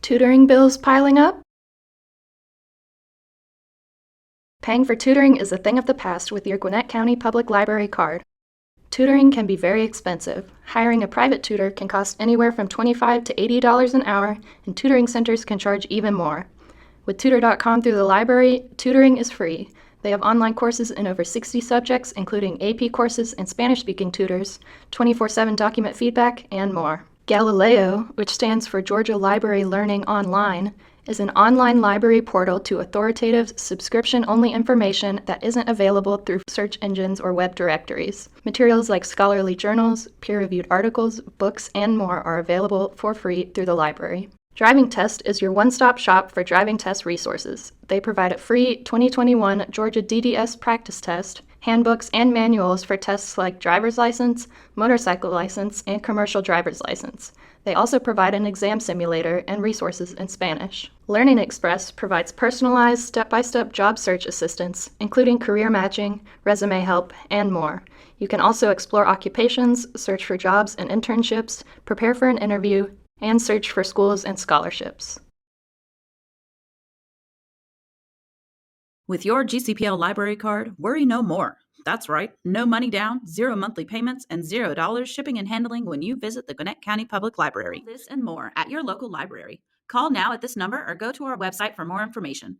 Tutoring bills piling up? Paying for tutoring is a thing of the past with your Gwinnett County Public Library card. Tutoring can be very expensive. Hiring a private tutor can cost anywhere from $25 to $80 an hour, and tutoring centers can charge even more. With Tutor.com through the library, tutoring is free. They have online courses in over 60 subjects, including AP courses and Spanish-speaking tutors, 24/7 document feedback, and more. GALILEO, which stands for Georgia Library Learning Online, is an online library portal to authoritative, subscription-only information that isn't available through search engines or web directories. Materials like scholarly journals, peer-reviewed articles, books, and more are available for free through the library. Driving Test is your one-stop shop for driving test resources. They provide a free 2021 Georgia DDS practice test, handbooks, and manuals for tests like driver's license, motorcycle license, and commercial driver's license. They also provide an exam simulator and resources in Spanish. Learningexpress provides personalized step-by-step job search assistance, including career matching, resume help, and more. You can also explore occupations, search for jobs and internships, prepare for an interview, and search for schools and scholarships. With your GCPL library card, worry no more. That's right, no money down, 0 monthly payments, and $0 shipping and handling when you visit the Gwinnett County Public Library. This and more at your local library. Call now at this number or go to our website for more information.